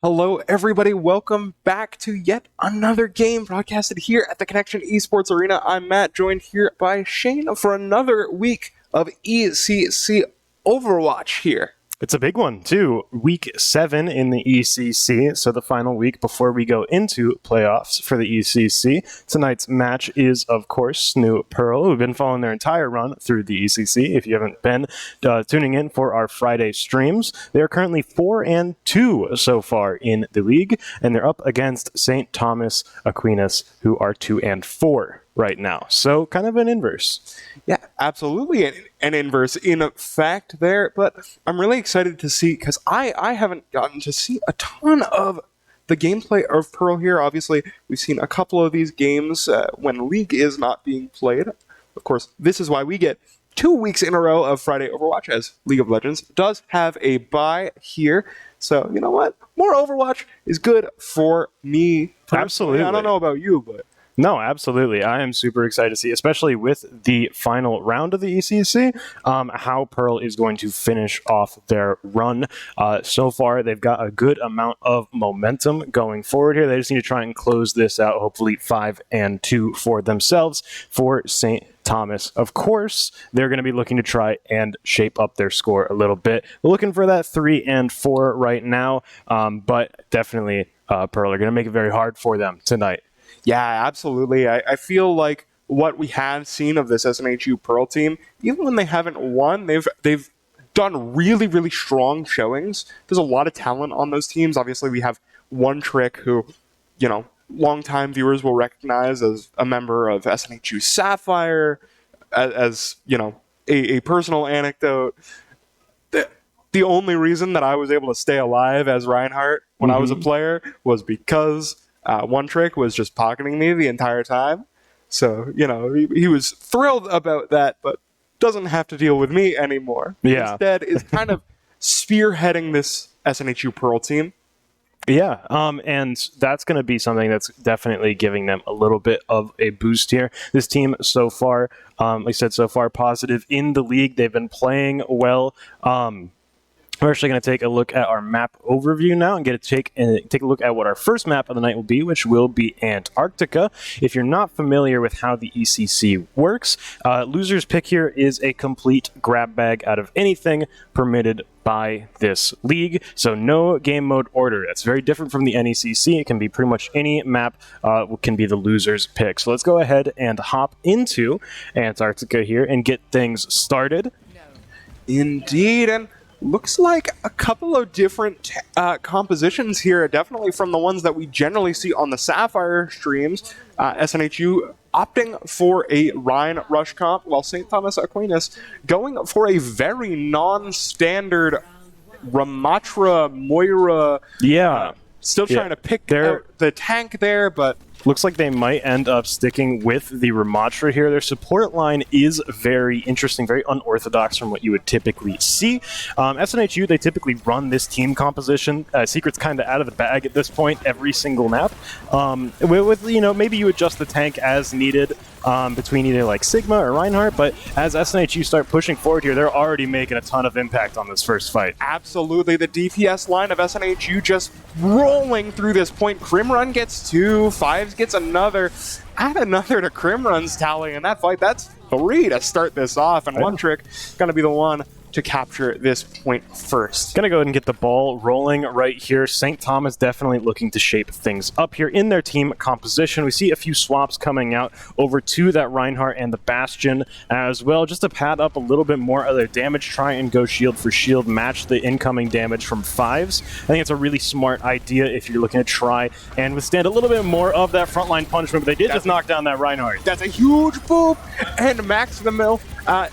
Hello, everybody. Welcome back to yet another game broadcasted here at the Connection Esports Arena. I'm Matt, joined here by Shane for another week of ECC Overwatch here. It's a big one, too. Week 7 in the ECC, so the final week before we go into playoffs for the ECC. Tonight's match is, of course, SNHU Pearl, who've been following their entire run through the ECC. If you haven't been tuning in for our Friday streams, they are currently 4-2 so far in the league, and they're up against St. Thomas Aquinas, who are 2-4 right now. So kind of an inverse. Yeah, absolutely an inverse in fact there, but I'm really excited to see, because I haven't gotten to see a ton of the gameplay of Pearl here. Obviously, we've seen a couple of these games when League is not being played. Of course, this is why we get 2 weeks in a row of Friday Overwatch, as League of Legends does have a bye here. So, you know what? More Overwatch is good for me personally. Absolutely. I don't know about you, but... No, absolutely. I am super excited to see, especially with the final round of the ECC, how Pearl is going to finish off their run. So far, they've got a good amount of momentum going forward here. They just need to try and close this out, hopefully 5-2 for themselves. For St. Thomas, of course, they're going to be looking to try and shape up their score a little bit. We're looking for that 3-4 right now, but definitely Pearl are going to make it very hard for them tonight. Yeah, absolutely. I feel like what we have seen of this SNHU Pearl team, even when they haven't won, they've done really, really strong showings. There's a lot of talent on those teams. Obviously, we have One Trick, who, you know, longtime viewers will recognize as a member of SNHU Sapphire, as you know, a personal anecdote. The only reason that I was able to stay alive as Reinhardt when I was a player was because One Trick was just pocketing me the entire time. So, you know, he was thrilled about that, but doesn't have to deal with me anymore. Yeah. Instead, is kind of spearheading this SNHU Pearl team. Yeah, and that's going to be something that's definitely giving them a little bit of a boost here. This team so far, like I said, so far positive in the league. They've been playing well. We're actually going to take a look at our map overview now and take a look at what our first map of the night will be, which will be Antarctica. If you're not familiar with how the ECC works, loser's pick here is a complete grab bag out of anything permitted by this league. So no game mode order. That's very different from the NECC. It can be pretty much any map can be the loser's pick. So let's go ahead and hop into Antarctica here and get things started. Indeed, and looks like a couple of different compositions here, definitely from the ones that we generally see on the Sapphire streams. SNHU opting for a Rhine Rush comp, while St. Thomas Aquinas going for a very non-standard Ramatra Moira. Yeah. Still trying to pick out the tank there, but... Looks like they might end up sticking with the Ramatra here. Their support line is very interesting, very unorthodox from what you would typically see. SNHU, they typically run this team composition. Secret's kind of out of the bag at this point, every single map. With you know, maybe you adjust the tank as needed between either like Sigma or Reinhardt, but as SNHU start pushing forward here, they're already making a ton of impact on this first fight. Absolutely. The DPS line of SNHU just rolling through this point. Crimrun gets 2, Fives gets another. Add another to Crimrun's tally in that fight. That's 3 to start this off, and One Trick going to be the one to capture this point first. Gonna go ahead and get the ball rolling right here. St. Thomas definitely looking to shape things up here in their team composition. We see a few swaps coming out over to that Reinhardt and the Bastion as well, just to pad up a little bit more of their damage, try and go shield for shield, match the incoming damage from Fives. I think it's a really smart idea if you're looking to try and withstand a little bit more of that frontline punishment, but they did just knock down that Reinhardt. That's a huge boop, and Max the Mill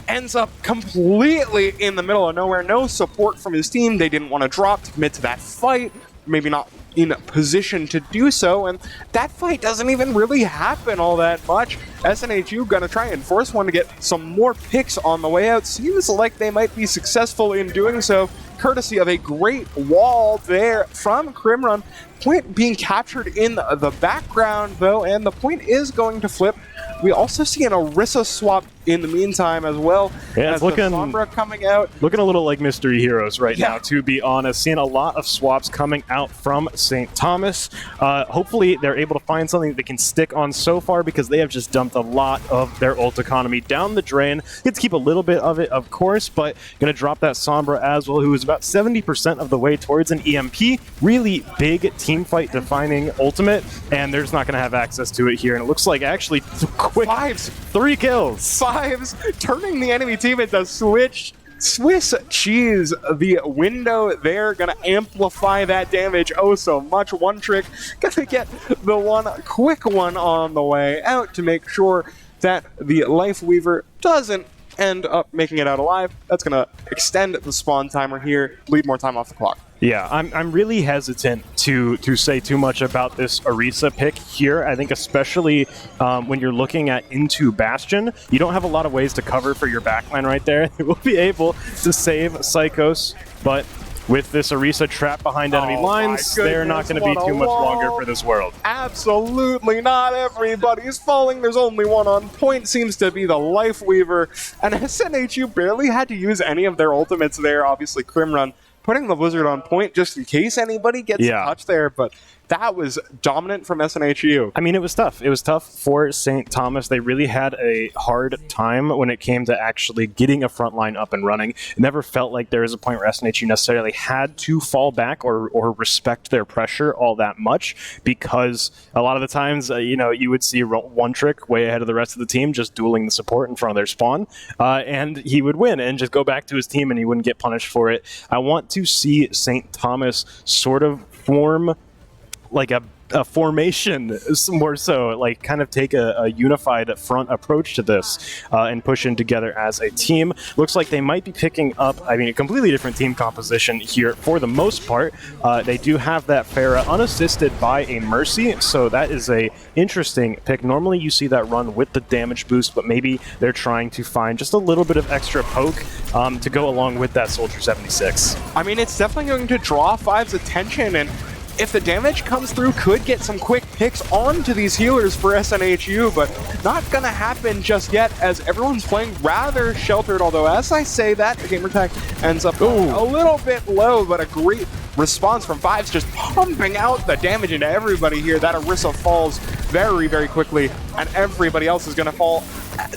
ends up completely in the middle of nowhere. No support from his team. They didn't want to drop to commit to that fight. Maybe not in a position to do so, and that fight doesn't even really happen all that much. SNHU gonna try and force one to get some more picks on the way out. Seems like they might be successful in doing so, courtesy of a great wall there from Crimrun. Point being captured in the background, though, and the point is going to flip. We also see an Orisa swap in the meantime as well. Yeah, as the Sombra coming out. Looking a little like mystery heroes right now, to be honest. Seeing a lot of swaps coming out from St. Thomas. Hopefully they're able to find something that they can stick on so far, because they have just dumped a lot of their ult economy down the drain. Get to keep a little bit of it, of course, but going to drop that Sombra as well, who is about 70% of the way towards an EMP. Really big team fight defining ultimate, and they're just not going to have access to it here. And it looks like actually quick 3 kills. Fives turning the enemy team into Swiss cheese. The window there gonna amplify that damage oh so much. One Trick gonna get the one quick one on the way out to make sure that the Life Weaver doesn't end up making it out alive. That's gonna extend the spawn timer here, bleed more time off the clock. Yeah, I'm really hesitant to say too much about this Orisa pick here. I think especially when you're looking at into Bastion, you don't have a lot of ways to cover for your backline right there. They will be able to save Psychos, but with this Orisa trapped behind enemy lines, they're not going to be too much longer for this world. Absolutely not. Everybody's falling. There's only one on point. Seems to be the Life Weaver. And SNHU barely had to use any of their ultimates there. Obviously, Crimrun putting the Blizzard on point just in case anybody gets a touch there, but that was dominant from SNHU. I mean, it was tough. It was tough for St. Thomas. They really had a hard time when it came to actually getting a front line up and running. It never felt like there was a point where SNHU necessarily had to fall back or respect their pressure all that much, because a lot of the times, you would see One Trick way ahead of the rest of the team just dueling the support in front of their spawn, and he would win and just go back to his team and he wouldn't get punished for it. I want to see St. Thomas sort of form like a formation, more so, like kind of take a unified front approach to this and push in together as a team. Looks like they might be picking up, a completely different team composition here for the most part. They do have that Pharah unassisted by a Mercy, so that is a interesting pick. Normally you see that run with the damage boost, but maybe they're trying to find just a little bit of extra poke to go along with that Soldier 76. I mean, it's definitely going to draw Five's attention, and if the damage comes through, could get some quick picks onto these healers for SNHU, but not gonna happen just yet as everyone's playing rather sheltered, although as I say that, Gamertag ends up a little bit low, but a great response from Fives, just pumping out the damage into everybody here. That Orisa falls very, very quickly, and everybody else is gonna fall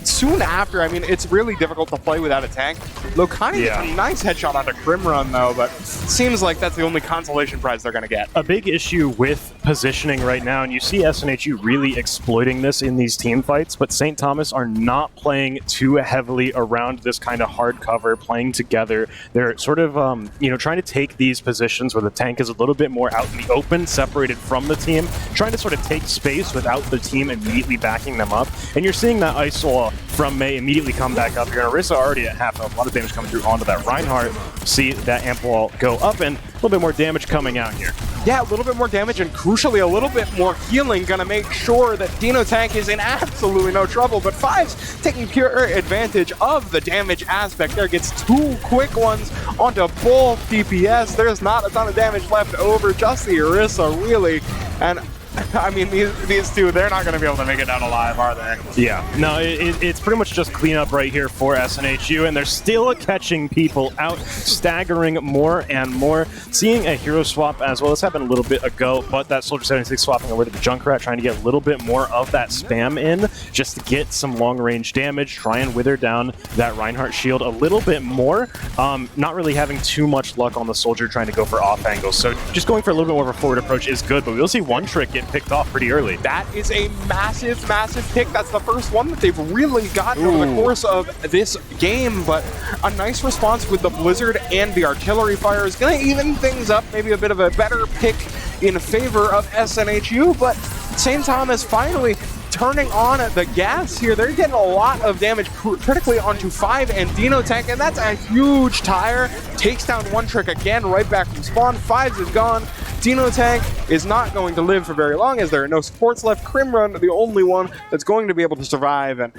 soon after. I mean, it's really difficult to play without a tank. Lokani gets a nice headshot onto Crimrun, though, but seems like that's the only consolation prize they're going to get. A big issue with positioning right now, and you see SNHU really exploiting this in these team fights, but St. Thomas are not playing too heavily around this kind of hard cover, playing together. They're sort of, trying to take these positions where the tank is a little bit more out in the open, separated from the team, trying to sort of take space without the team immediately backing them up. And you're seeing that Isola from May immediately come back up here. And Orisa already at half health. A lot of damage coming through onto that Reinhardt. See that Ample go up, and a little bit more damage coming out here. Yeah, a little bit more damage, and crucially a little bit more healing, gonna make sure that Dino Tank is in absolutely no trouble, but Fives taking pure advantage of the damage aspect there, gets 2 quick ones onto both DPS. There's not a ton of damage left over, just the Orisa really, and I mean, these two, they're not going to be able to make it out alive, are they? Yeah. No, it's pretty much just cleanup right here for SNHU, and they're still catching people out, staggering more and more. Seeing a hero swap as well. This happened a little bit ago, but that Soldier 76 swapping over to the Junkrat, trying to get a little bit more of that spam in, just to get some long-range damage, try and wither down that Reinhardt shield a little bit more. Not really having too much luck on the Soldier trying to go for off angles, so just going for a little bit more of a forward approach is good, but we'll see One Trick get picked off pretty early. That is a massive, massive pick. That's the first one that they've really gotten over the course of this game, but a nice response with the Blizzard and the artillery fire is going to even things up, maybe a bit of a better pick in favor of SNHU, but St. Thomas finally turning on the gas here. They're getting a lot of damage critically onto Five and Dino Tank, and that's a huge tire. Takes down One Trick again, right back from spawn. Fives is gone. Dino Tank is not going to live for very long as there are no supports left. Crimrun, the only one that's going to be able to survive, and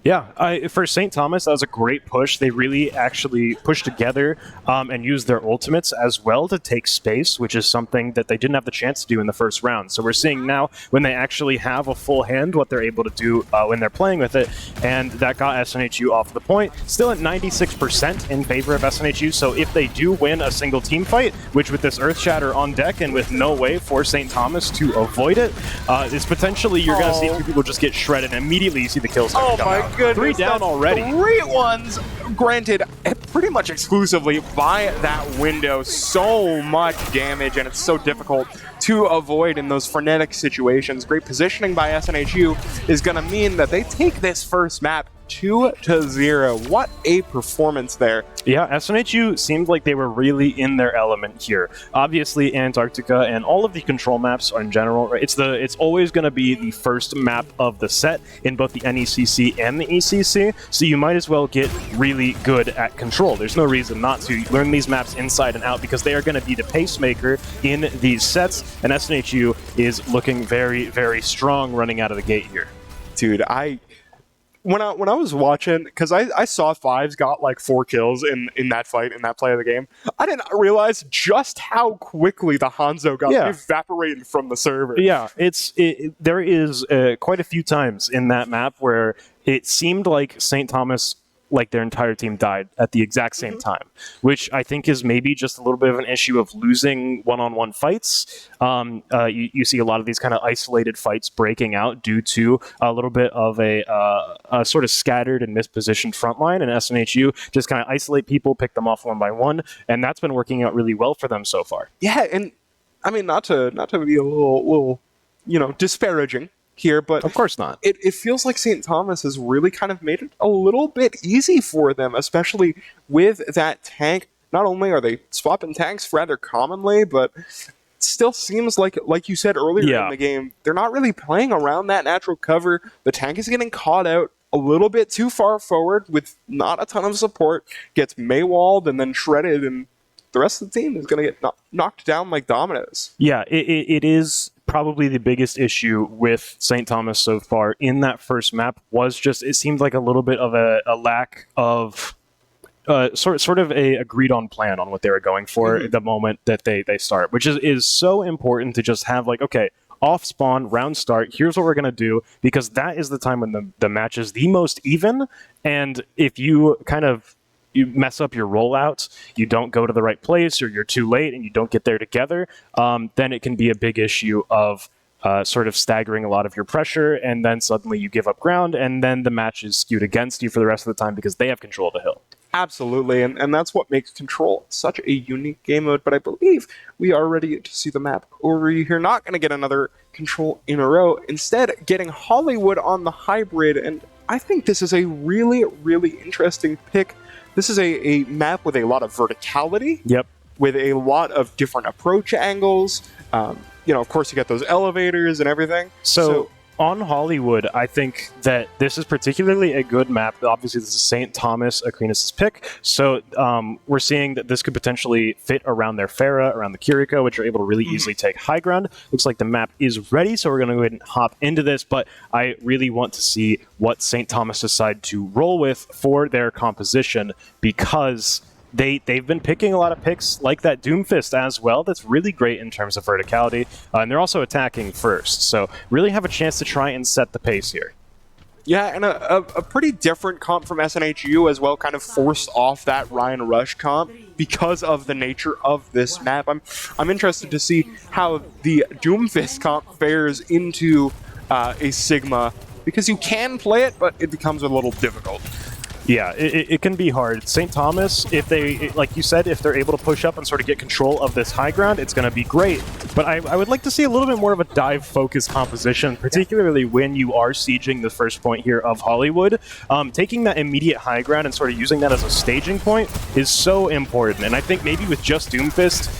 Yeah, for St. Thomas, that was a great push. They really actually pushed together and used their ultimates as well to take space, which is something that they didn't have the chance to do in the first round. So we're seeing now when they actually have a full hand, what they're able to do when they're playing with it, and that got SNHU off the point. Still at 96% in favor of SNHU, so if they do win a single team fight, which with this Earth Shatter on deck and with no way for St. Thomas to avoid it, it's potentially you're going to see two people just get shredded, and immediately you see the kills come out. Goodness, 3 down already. 3 ones, granted, pretty much exclusively by that window. So much damage, and it's so difficult to avoid in those frenetic situations. Great positioning by SNHU is going to mean that they take this first map 2-0. What a performance there. Yeah, SNHU seemed like they were really in their element here. Obviously, Antarctica and all of the control maps in general, right? It's always going to be the first map of the set in both the NECC and the ECC, so you might as well get really good at control. There's no reason not to learn these maps inside and out because they are going to be the pacemaker in these sets, and SNHU is looking very, very strong running out of the gate here. Dude, when I was watching, because I saw Fives got like 4 kills in that fight, in that play of the game, I didn't realize just how quickly the Hanzo got evaporated from the server. Yeah, there is quite a few times in that map where it seemed like St. Thomas, like their entire team died at the exact same time, which I think is maybe just a little bit of an issue of losing one-on-one fights. You see a lot of these kind of isolated fights breaking out due to a little bit of a sort of scattered and mispositioned front line, and SNHU just kind of isolate people, pick them off one by one, and that's been working out really well for them so far. Yeah, and I mean, not to be a little disparaging here, but of course not. It feels like St. Thomas has really kind of made it a little bit easy for them, especially with that tank. Not only are they swapping tanks rather commonly, but it still seems like you said earlier in the game, they're not really playing around that natural cover. The tank is getting caught out a little bit too far forward with not a ton of support, gets Maywalled and then shredded, and the rest of the team is going to get knocked down like dominoes. Yeah, it is probably the biggest issue with St. Thomas so far in that first map was just, it seemed like a little bit of a lack of sort of a agreed on plan on what they were going for the moment that they start, which is so important to just have like, okay, off spawn, round start, here's what we're going to do, because that is the time when the match is the most even, and if you you mess up your rollouts, you don't go to the right place, or you're too late and you don't get there together, then it can be a big issue of sort of staggering a lot of your pressure, and then suddenly you give up ground, and then the match is skewed against you for the rest of the time because they have control of the hill. Absolutely, and that's what makes Control such a unique game mode, but I believe we are ready to see the map over here. Not going to get another Control in a row, instead getting Hollywood on the hybrid, and I think this is a really, really interesting pick. This is a map with a lot of verticality. Yep. With a lot of different approach angles. Of course, you get those elevators and everything. So on Hollywood, I think that this is particularly a good map. Obviously, this is St. Thomas Aquinas' pick. So we're seeing that this could potentially fit around their Pharah, around the Kiriko, which are able to really easily take high ground. Looks like the map is ready, so we're going to go ahead and hop into this. But I really want to see what St. Thomas decide to roll with for their composition, because they've been picking a lot of picks like that Doomfist as well. That's really great in terms of verticality. And they're also attacking first. So really have a chance to try and set the pace here. Yeah, and a pretty different comp from SNHU as well, kind of forced off that Ryan Rush comp because of the nature of this map. I'm interested to see how the Doomfist comp fares into a Sigma, because you can play it, but it becomes a little difficult. Yeah, it can be hard. St. Thomas, if they, like you said, if they're able to push up and sort of get control of this high ground, it's going to be great. But I would like to see a little bit more of a dive-focused composition, particularly when you are sieging the first point here of Hollywood. Taking that immediate high ground and sort of using that as a staging point is so important. And I think maybe with just Doomfist,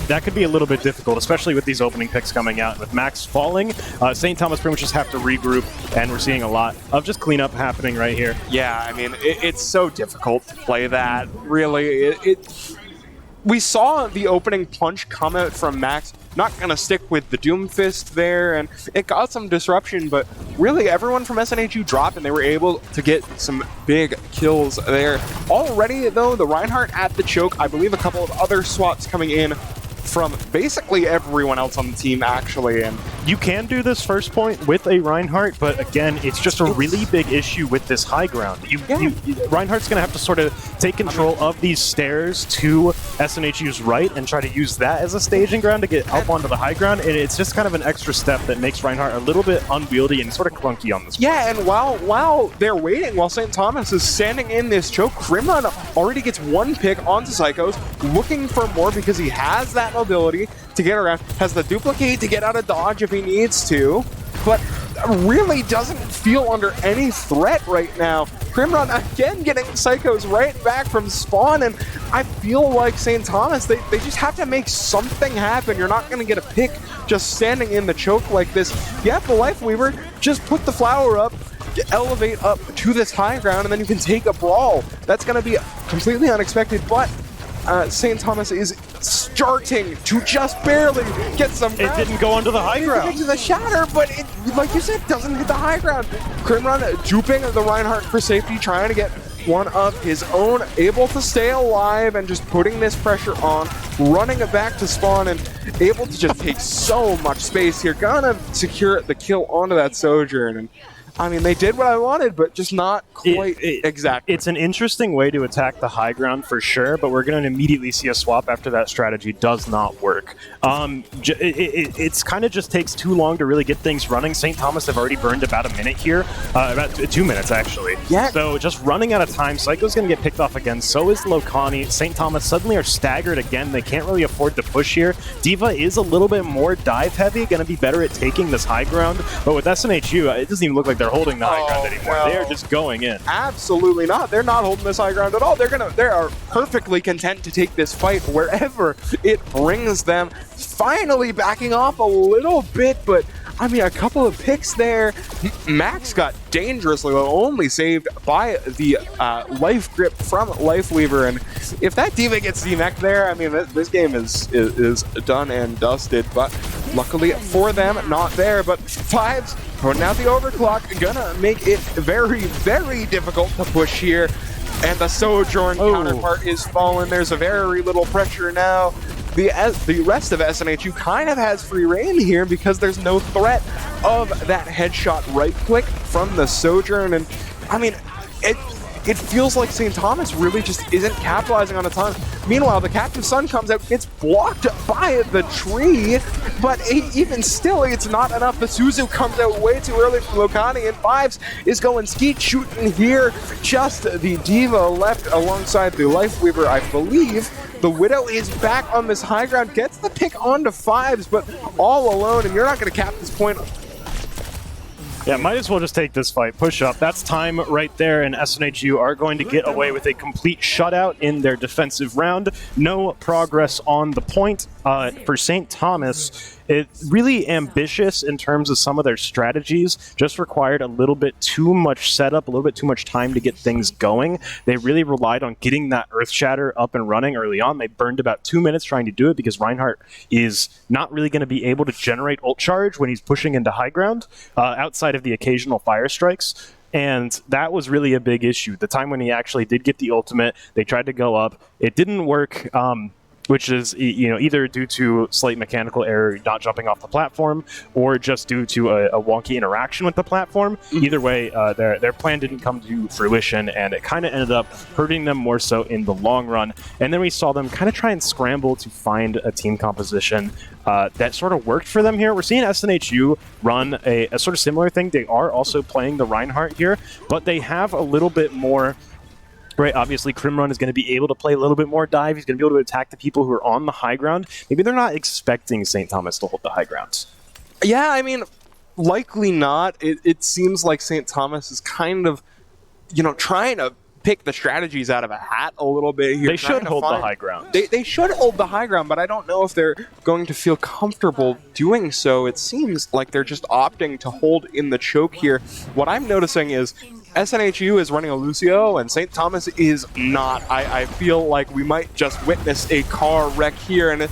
that could be a little bit difficult, especially with these opening picks coming out. With Max falling, St. Thomas pretty much just have to regroup, and we're seeing a lot of just cleanup happening right here. Yeah, I mean, it's so difficult to play that, really. We saw the opening punch come out from Max not going to stick with the Doomfist there, and it got some disruption, but really everyone from SNHU dropped, and they were able to get some big kills there. Already, though, the Reinhardt at the choke, I believe a couple of other swaps coming in from basically everyone else on the team, actually. And you can do this first point with a Reinhardt, but again, it's just a really big issue with this high ground. Reinhardt's going to have to sort of take control of these stairs to SNHU's right and try to use that as a staging ground to get up onto the high ground, and it's just kind of an extra step that makes Reinhardt a little bit unwieldy and sort of clunky on this. Yeah, and while they're waiting, while St. Thomas is standing in this choke, Crimrun already gets one pick onto Psychos, looking for more because he has that mobility to get around, has the duplicate to get out of dodge if he needs to, but really doesn't feel under any threat right now. Crimrun again getting Psychos right back from spawn, and I feel like St. Thomas, they just have to make something happen. You're not going to get a pick just standing in the choke like this. You have the Life Weaver, just put the flower up, elevate up to this high ground, and then you can take a brawl. That's going to be completely unexpected, but St. Thomas is starting to just barely get some ground. It didn't go onto the high ground. It to the shatter, but it, like you said, doesn't hit the high ground. Crimrun duping the Reinhardt for safety, trying to get one of his own, able to stay alive and just putting this pressure on, running it back to spawn and able to just take so much space here. Gonna secure the kill onto that Sojourn, and I mean, they did what I wanted, but just not quite exactly. It's an interesting way to attack the high ground for sure, but we're going to immediately see a swap after that strategy does not work. It's kind of just takes too long to really get things running. St. Thomas have already burned about a minute here, about 2 minutes actually. Yeah. So just running out of time. Psycho's going to get picked off again. So is Lokani. St. Thomas suddenly are staggered again. They can't really afford to push here. D.Va is a little bit more dive heavy, going to be better at taking this high ground, but with SNHU, it doesn't even look like they're holding the high ground anymore. No. They are just going in. Absolutely not. They're not holding this high ground at all. They are perfectly content to take this fight wherever it brings them. Finally backing off a little bit, but I mean, a couple of picks there. Max got dangerously low, only saved by the life grip from Life Weaver, and if that D.Va gets DMAC there, I mean, this game is done and dusted, but luckily for them, not there. But Fives putting out the overclock, gonna make it very, very difficult to push here, and the Sojourn counterpart is fallen. There's a very little pressure now. The rest of SNHU kind of has free reign here because there's no threat of that headshot right click from the Sojourn, and I mean, it feels like St. Thomas really just isn't capitalizing on the time. Meanwhile, the Captive Sun comes out, gets blocked by the tree, but even still, it's not enough. The Suzu comes out way too early from Lokani, and Fives is going skeet shooting here. Just the D.Va left alongside the Life Weaver, I believe. The Widow is back on this high ground, gets the pick onto Fives, but all alone, and you're not going to cap this point. Yeah, might as well just take this fight. Push up. That's time right there, and SNHU are going to get away with a complete shutout in their defensive round. No progress on the point. For St. Thomas, it's really ambitious in terms of some of their strategies, just required a little bit too much setup, a little bit too much time to get things going. They really relied on getting that Earth Shatter up and running early on. They burned about 2 minutes trying to do it because Reinhardt is not really going to be able to generate ult charge when he's pushing into high ground, outside of the occasional fire strikes. And that was really a big issue. The time when he actually did get the ultimate, they tried to go up. It didn't work. Which is, either due to slight mechanical error not jumping off the platform, or just due to a wonky interaction with the platform. Either way, their plan didn't come to fruition, and it kind of ended up hurting them more so in the long run. And then we saw them kind of try and scramble to find a team composition that sort of worked for them here. We're seeing SNHU run a sort of similar thing. They are also playing the Reinhardt here, but they have a little bit more. Right, obviously Crimrun is going to be able to play a little bit more dive. He's going to be able to attack the people who are on the high ground. Maybe they're not expecting St. Thomas to hold the high ground. Yeah, I mean, likely not. It seems like St. Thomas is kind of, trying to pick the strategies out of a hat a little bit here. They should hold the high ground. They should hold the high ground, but I don't know if they're going to feel comfortable doing so. It seems like they're just opting to hold in the choke here. What I'm noticing is SNHU is running a Lucio, and St. Thomas is not. I feel like we might just witness a car wreck here, and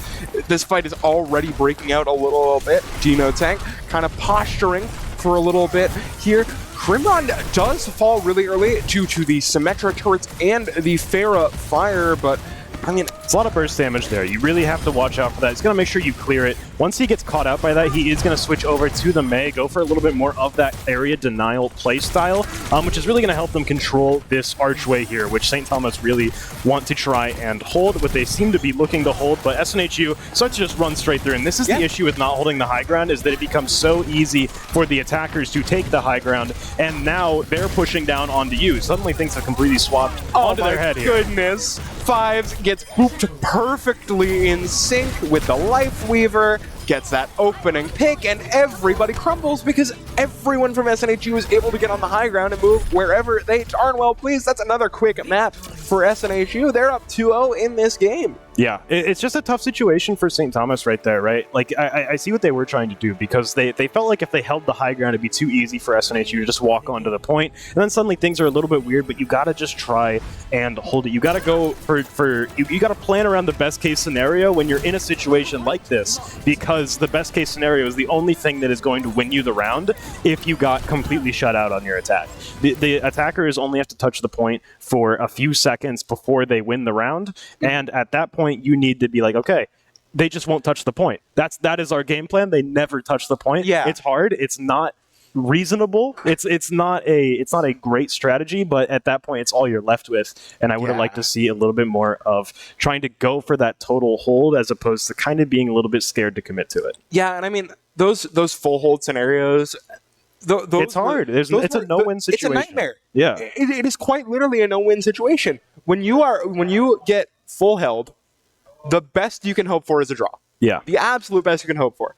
this fight is already breaking out a little bit. Dino Tank kind of posturing for a little bit here. Grimron does fall really early due to the Symmetra turrets and the Pharah fire, but I mean, it's a lot of burst damage there. You really have to watch out for that. He's going to make sure you clear it. Once he gets caught out by that, he is going to switch over to the Mei, go for a little bit more of that area denial playstyle, which is really going to help them control this archway here, which St. Thomas really want to try and hold, what they seem to be looking to hold, but SNHU starts to just run straight through. And this is the issue with not holding the high ground, is that it becomes so easy for the attackers to take the high ground, and now they're pushing down onto you. Suddenly things have completely swapped onto their head here. Oh my goodness. Fives gets booped perfectly in sync with the Life Weaver, gets that opening pick, and everybody crumbles because everyone from SNHU is able to get on the high ground and move wherever they darn well please. That's another quick map for SNHU. They're up 2-0 in this game. Yeah, it's just a tough situation for St. Thomas right there, right? Like, I see what they were trying to do, because they felt like if they held the high ground, it'd be too easy for SNHU to just walk onto the point, and then suddenly things are a little bit weird, but you gotta just try and hold it. You gotta go you gotta plan around the best case scenario when you're in a situation like this, because the best case scenario is the only thing that is going to win you the round if you got completely shut out on your attack. The attackers only have to touch the point for a few seconds before they win the round, and at that point, you need to be like, okay, they just won't touch the point. That is our game plan. They never touch the point. Yeah. It's hard. It's not reasonable. It's not a great strategy, but at that point, it's all you're left with. And I would have liked to see a little bit more of trying to go for that total hold as opposed to kind of being a little bit scared to commit to it. Yeah, and I mean, those full hold scenarios, it's hard. It's a no-win situation. It's a nightmare. Yeah, it is quite literally a no-win situation. When you get full held, the best you can hope for is a draw. Yeah. The absolute best you can hope for.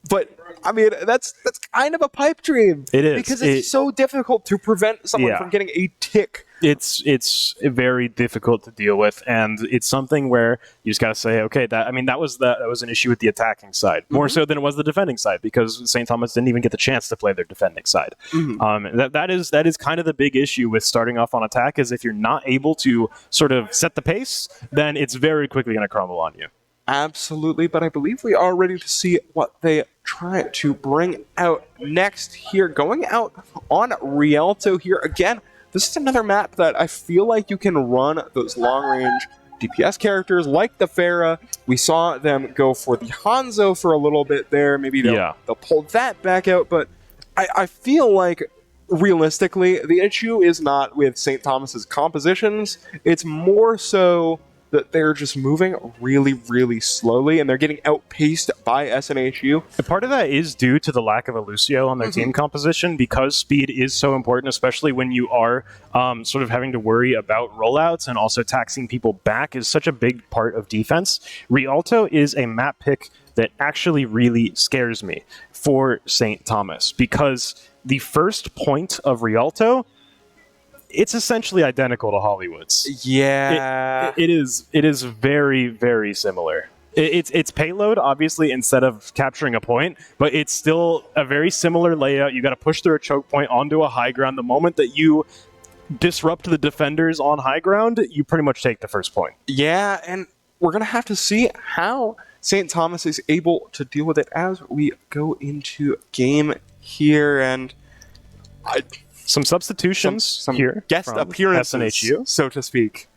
But, I mean, that's kind of a pipe dream. It is. Because it's so difficult to prevent someone from getting a tick. It's very difficult to deal with, and it's something where you just got to say, okay, that was an issue with the attacking side, more so than it was the defending side, because St. Thomas didn't even get the chance to play their defending side. That is kind of the big issue with starting off on attack, is if you're not able to sort of set the pace, then it's very quickly going to crumble on you. Absolutely, but I believe we are ready to see what they try to bring out next here. Going out on Rialto here again. This is another map that I feel like you can run those long-range DPS characters like the Pharah. We saw them go for the Hanzo for a little bit there. Maybe they'll pull that back out, but I feel like realistically, the issue is not with St. Thomas's compositions. It's more so that they're just moving really, really slowly, and they're getting outpaced by SNHU. And part of that is due to the lack of a Lucio on their team composition, because speed is so important, especially when you are sort of having to worry about rollouts, and also taxing people back is such a big part of defense. Rialto is a map pick that actually really scares me for St. Thomas, because the first point of Rialto, it's essentially identical to Hollywood's. Yeah. It is very, very similar. It's payload, obviously, instead of capturing a point, but it's still a very similar layout. You got to push through a choke point onto a high ground. The moment that you disrupt the defenders on high ground, you pretty much take the first point. Yeah, and we're going to have to see how St. Thomas is able to deal with it as we go into game here. And some substitutions, some here, guest appearances, SNHU, so to speak.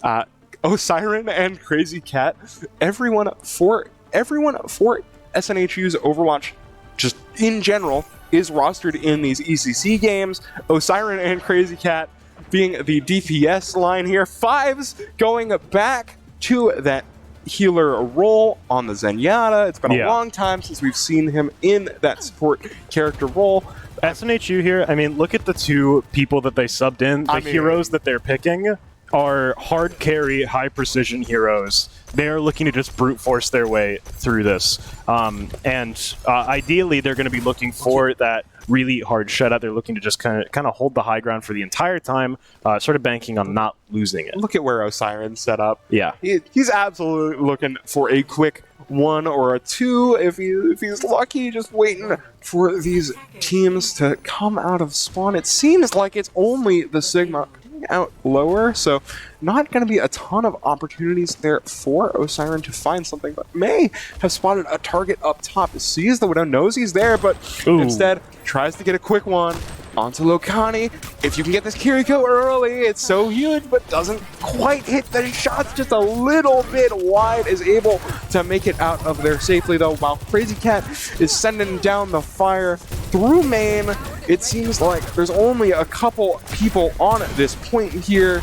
Osiren and Crazy Cat, everyone for SNHU's Overwatch, just in general, is rostered in these ECC games. Osiren and Crazy Cat being the DPS line here. Fives going back to that healer role on the Zenyatta. It's been a long time since we've seen him in that support character role. SNHU here, I mean, look at the two people that they subbed in. The heroes that they're picking are hard carry, high precision heroes. They're looking to just brute force their way through this. Ideally, they're going to be looking for that really hard shutout. They're looking to just kind of hold the high ground for the entire time, sort of banking on not losing it. Look at where Osiren's set up. Yeah. He's absolutely looking for a quick 1 or a 2 if he's lucky, just waiting for these teams to come out of spawn. It seems like it's only the Sigma coming out lower, so not going to be a ton of opportunities there for Osiren to find something, but may have spotted a target up top. Sees the Widow, knows he's there, but instead tries to get a quick one onto Lokani. If you can get this Kiriko early, it's so huge, but doesn't quite hit the shots, just a little bit wide, is able to make it out of there safely though, while Crazy Cat is sending down the fire through main. It seems like there's only a couple people on this point here.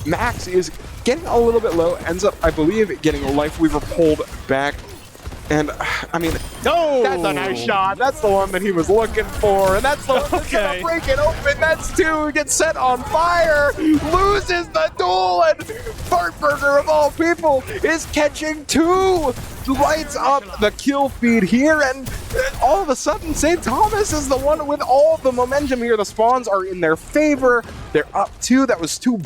Max is getting a little bit low, ends up, I believe, getting a Life Weaver pulled back. And, I mean, that's a nice shot. That's the one that he was looking for. And that's the one that's going to break it open. That's 2. Gets set on fire. Loses the duel. And Fartburger, of all people, is catching 2. Lights up the kill feed here. And all of a sudden, St. Thomas is the one with all the momentum here. The spawns are in their favor. They're up 2. That was 2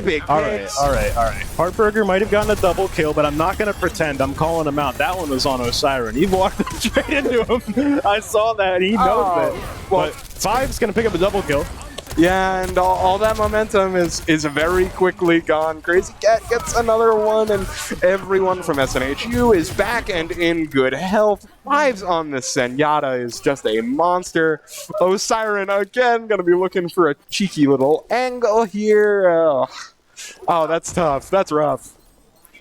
big hits. All right. Fartburger might have gotten a double kill, but I'm not going to pretend. I'm calling him out. That one was on Osiren. He walked straight into him. I saw that. He knows it. But Five's going to pick up a double kill. Yeah, and all that momentum is very quickly gone. Crazy Cat gets another one, and everyone from SNHU is back and in good health. Fives on the Zenyatta is just a monster. Osiren, again, going to be looking for a cheeky little angle here. Oh, that's tough. That's rough.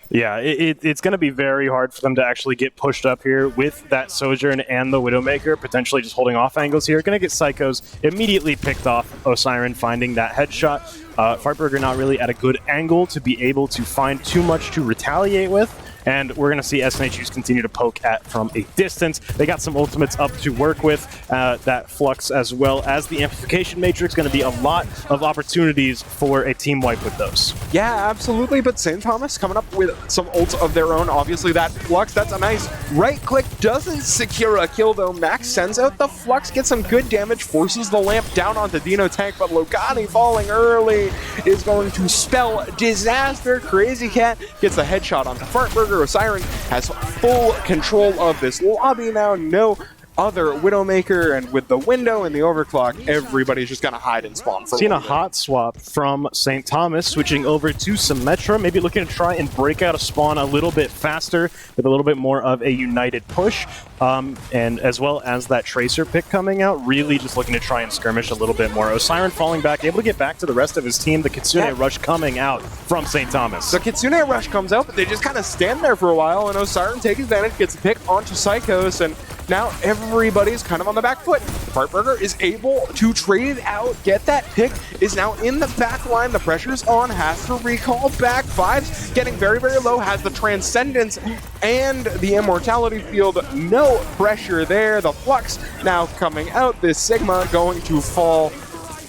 Yeah, it's going to be very hard for them to actually get pushed up here with that Sojourn and the Widowmaker, potentially just holding off angles here. Going to get Psychos immediately picked off. Osiren finding that headshot. Fartburger not really at a good angle to be able to find too much to retaliate with. And we're going to see SNHUs continue to poke at from a distance. They got some ultimates up to work with. That Flux as well as the Amplification Matrix. Going to be a lot of opportunities for a team wipe with those. Yeah, absolutely. But St. Thomas coming up with some ults of their own. Obviously, that Flux, that's a nice right click. Doesn't secure a kill, though. Max sends out the Flux, gets some good damage, forces the lamp down onto Dino Tank, but Logani falling early is going to spell disaster. Crazy Cat gets a headshot onto Fartburger. Osiren has full control of this lobby now. No other Widowmaker, and with the window and the overclock, everybody's just gonna hide and spawn for Seen a hot swap from St. Thomas, switching over to Symmetra, maybe looking to try and break out a spawn a little bit faster with a little bit more of a united push, and as well as that Tracer pick coming out, really just looking to try and skirmish a little bit more. Osiren falling back, able to get back to the rest of his team. The Kitsune Rush coming out from St. Thomas. The Kitsune Rush comes out, but they just kind of stand there for a while, and Osiren takes advantage, gets a pick onto Psychos, and now everybody's kind of on the back foot. Fartburger is able to trade it out, get that pick, is now in the back line. The pressure's on, has to recall back. Fives getting very, very low, has the Transcendence and the Immortality Field. No pressure there. The Flux now coming out. This Sigma going to fall.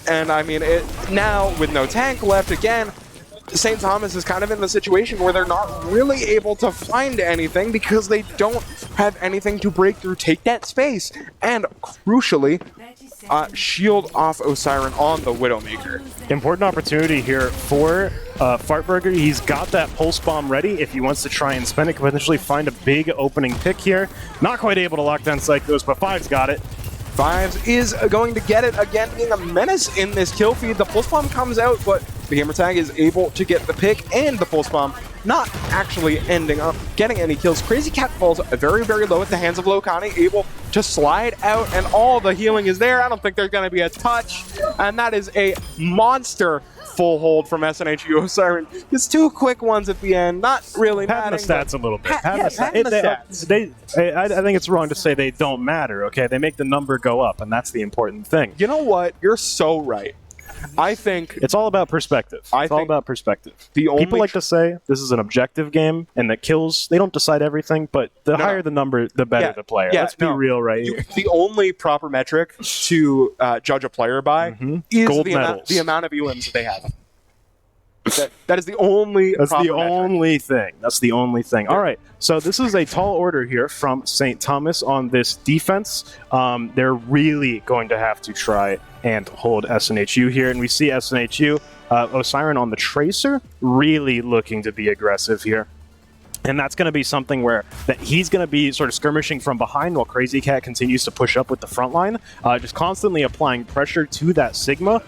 And I mean, now with no tank left again, St. Thomas is kind of in the situation where they're not really able to find anything because they don't have anything to break through, take that space, and crucially, shield off Osiren on the Widowmaker. Important opportunity here for Fartburger. He's got that pulse bomb ready. If he wants to try and spend it, could potentially find a big opening pick here. Not quite able to lock down Psychos, but Fives got it. Fives is going to get it again, being a menace in this kill feed. The pulse bomb comes out, but the gamer tag is able to get the pick and the pulse bomb, not actually ending up getting any kills. Crazy Cat falls very, very low at the hands of Lokani, able to slide out, and all the healing is there. I don't think there's going to be a touch, and that is a monster full hold from SNHU. Osiren gets 2 quick ones at the end, not really patting the stats a little bit. Patting the stats. I think it's wrong to say they don't matter, okay? They make the number go up, and that's the important thing. You know what? You're so right. I think it's all about perspective. It's all about perspective. People like to say this is an objective game and that kills, they don't decide everything, but the higher the number, the better the player. Let's be real right here. The only proper metric to judge a player by is the amount of elims they have. That is the only That's the only thing. All right, so this is a tall order here from St. Thomas on this defense. They're really going to have to try and hold SNHU here, and we see SNHU, Osiren on the Tracer, really looking to be aggressive here. And that's going to be something where that he's going to be sort of skirmishing from behind while Crazy Cat continues to push up with the front line, just constantly applying pressure to that Sigma.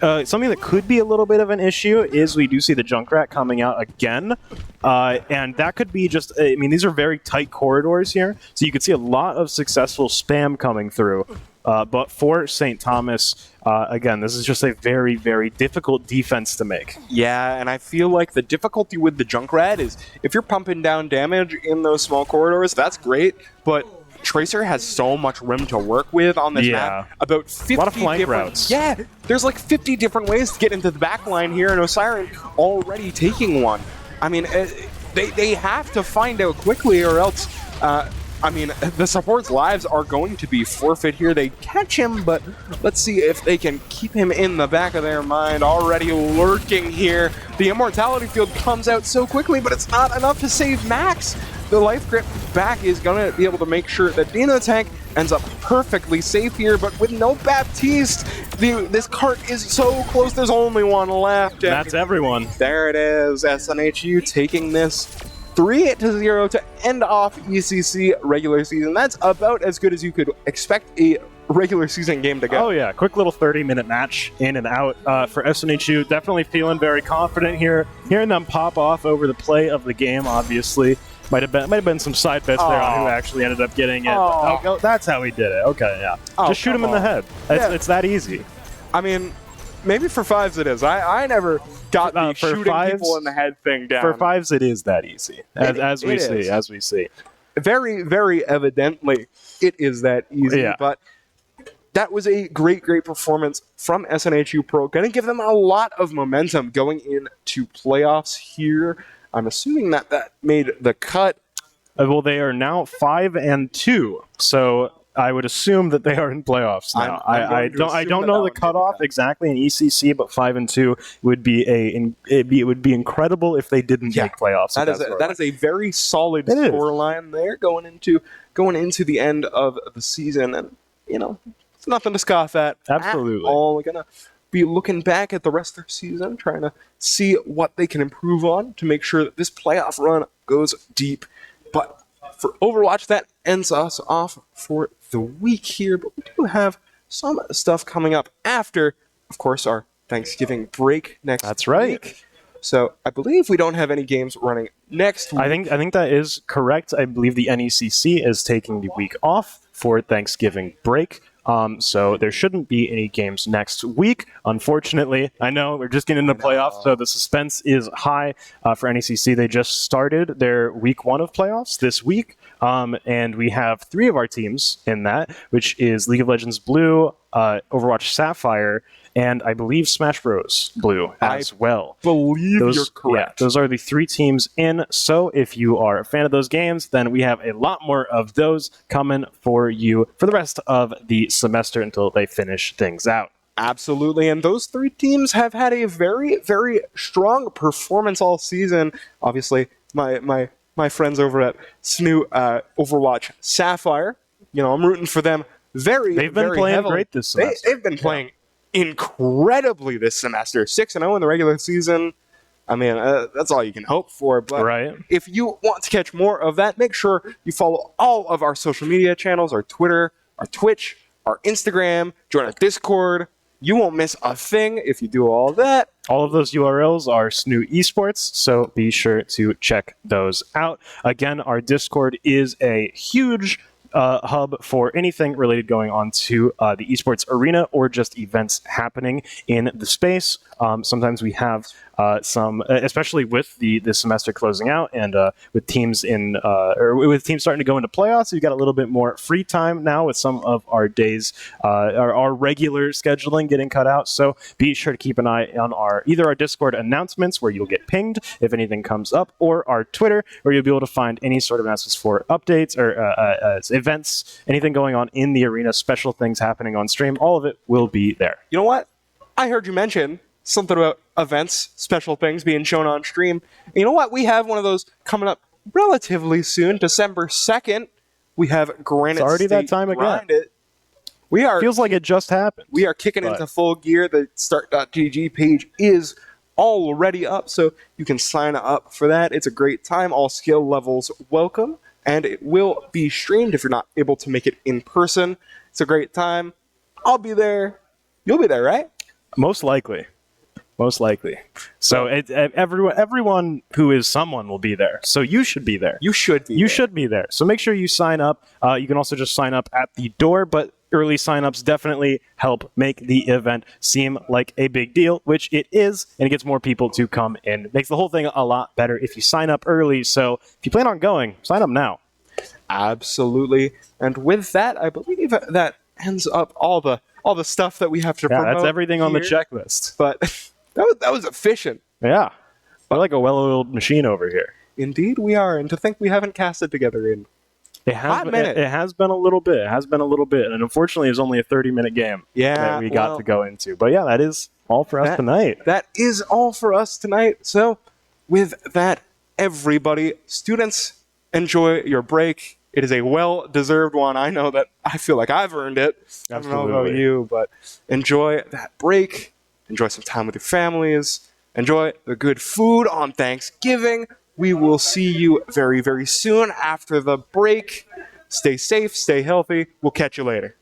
Something that could be a little bit of an issue is we do see the Junkrat coming out again. And that could be just, I mean, these are very tight corridors here. So you could see a lot of successful spam coming through. But for St. Thomas, again, this is just a very, very difficult defense to make. Yeah, and I feel like the difficulty with the Junkrat is if you're pumping down damage in those small corridors, that's great, but Tracer has so much room to work with on this map. About 50 a lot of flank different routes. Yeah, there's like 50 different ways to get into the back line here, and Osiren already taking one. I mean, they have to find out quickly, or else I mean, the support's lives are going to be forfeit here. They catch him, but let's see if they can keep him in the back of their mind. Already lurking here. The Immortality Field comes out so quickly, but it's not enough to save Max. The Life Grip back is going to be able to make sure that Dino Tank ends up perfectly safe here, but with no Baptiste, this cart is so close. There's only one left. That's everyone. There it is. SNHU taking this 3-0 to end off ECC regular season. That's about as good as you could expect a regular season game to go. Oh yeah, quick little 30-minute match in and out for SNHU. Definitely feeling very confident here. Hearing them pop off over the play of the game, obviously. Might have been some side bets there on who actually ended up getting it. Oh, that's how he did it. Okay, yeah. Just shoot him in the head. It's that easy. I mean, maybe for fives it is. I never got the shooting people in the head thing down. For fives, it is that easy, as we see. Very, very evidently, it is that easy. Yeah. But that was a great, great performance from SNHU Pro. Going to give them a lot of momentum going into playoffs here. I'm assuming that made the cut. Well, they are now 5-2, so I would assume that they are in playoffs now. I don't know the cutoff exactly in ECC, but 5-2 would be it would be incredible if they didn't make playoffs. That is a very solid scoreline there going into the end of the season, and it's nothing to scoff at. Absolutely. At all. We're gonna be looking back at the rest of the season, trying to see what they can improve on to make sure that this playoff run goes deep. But for Overwatch, that ends us off for the week here, but we do have some stuff coming up after, of course, our Thanksgiving break next week. That's right. So I believe we don't have any games running next week. I think that is correct. I believe the NECC is taking the week off for Thanksgiving break. So there shouldn't be any games next week, unfortunately. I know we're just getting into playoffs, so the suspense is high for NECC. They just started their week 1 of playoffs this week, and we have 3 of our teams in that, which is League of Legends Blue, Overwatch Sapphire, and I believe Smash Bros. Blue as well. You're correct. Yeah, those are the 3 teams in. So if you are a fan of those games, then we have a lot more of those coming for you for the rest of the semester until they finish things out. Absolutely, and those 3 teams have had a very, very strong performance all season. Obviously, my friends over at SNHU Overwatch Sapphire, I'm rooting for them They've been playing heavily. Great this semester. They've been playing incredibly this semester. 6-0 in the regular season. I mean, that's all you can hope for. But if you want to catch more of that, make sure you follow all of our social media channels, our Twitter, our Twitch, our Instagram, join our Discord. You won't miss a thing if you do all that. All of those URLs are SNHU Esports, so be sure to check those out. Again, our Discord is a huge hub for anything related going on to the esports arena or just events happening in the space. Sometimes we have some, especially with the semester closing out and with teams starting to go into playoffs, we've got a little bit more free time now with some of our days, our regular scheduling getting cut out. So be sure to keep an eye on either our Discord announcements where you'll get pinged if anything comes up, or our Twitter where you'll be able to find any sort of announcements for updates or events, anything going on in the arena, special things happening on stream. All of it will be there. You know what? I heard you mention something about events, special things being shown on stream. And you know what? We have one of those coming up relatively soon, December 2nd. We have Granite State. It's already that time again. Feels like it just happened. We are kicking into full gear. The start.gg page is already up, so you can sign up for that. It's a great time. All skill levels welcome, and it will be streamed if you're not able to make it in person. It's a great time. I'll be there. You'll be there, right? Most likely. So everyone who is someone will be there. So you should be there. You should be there. So make sure you sign up. You can also just sign up at the door, but early signups definitely help make the event seem like a big deal, which it is, and it gets more people to come in. It makes the whole thing a lot better if you sign up early. So if you plan on going, sign up now. Absolutely. And with that, I believe that ends up all the stuff that we have to promote. That's everything here. On the checklist. But that was efficient. Yeah. We're like a well-oiled machine over here. Indeed we are. And to think we haven't casted together in it has been a little bit. And unfortunately, it was only a 30-minute game that we got to go into. But yeah, that is all for us tonight. That is all for us tonight. So with that, everybody, students, enjoy your break. It is a well-deserved one. I know that I feel like I've earned it. Absolutely. I don't know about you, but enjoy that break. Enjoy some time with your families. Enjoy the good food on Thanksgiving. We will see you very, very soon after the break. Stay safe, stay healthy. We'll catch you later.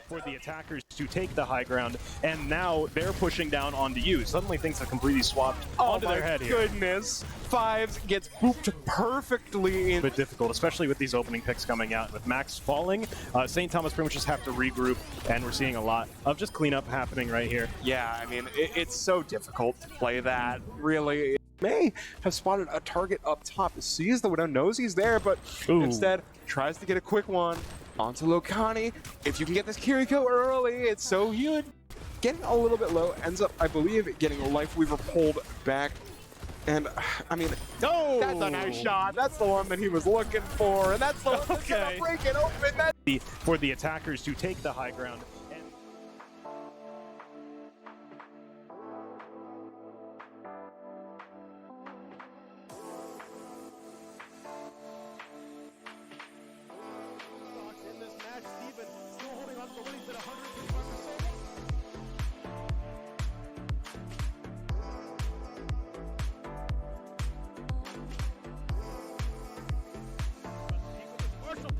For the attackers to take the high ground, and now they're pushing down onto you. Suddenly things have completely swapped onto their head here. Oh my goodness. Fives gets booped perfectly. It's a bit difficult, especially with these opening picks coming out. With Max falling, St. Thomas pretty much just have to regroup, and we're seeing a lot of just cleanup happening right here. Yeah, I mean, it's so difficult to play that, really. May have spotted a target up top. Sees the Widow, knows he's there, but instead tries to get a quick one onto Lokani. If you can get this Kiriko early, it's so huge. Getting a little bit low, ends up, I believe, getting a Life Weaver pulled back. And, I mean, that's a nice shot. That's the one that he was looking for, and that's the one that's gonna break it open. For the attackers to take the high ground.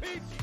Peach!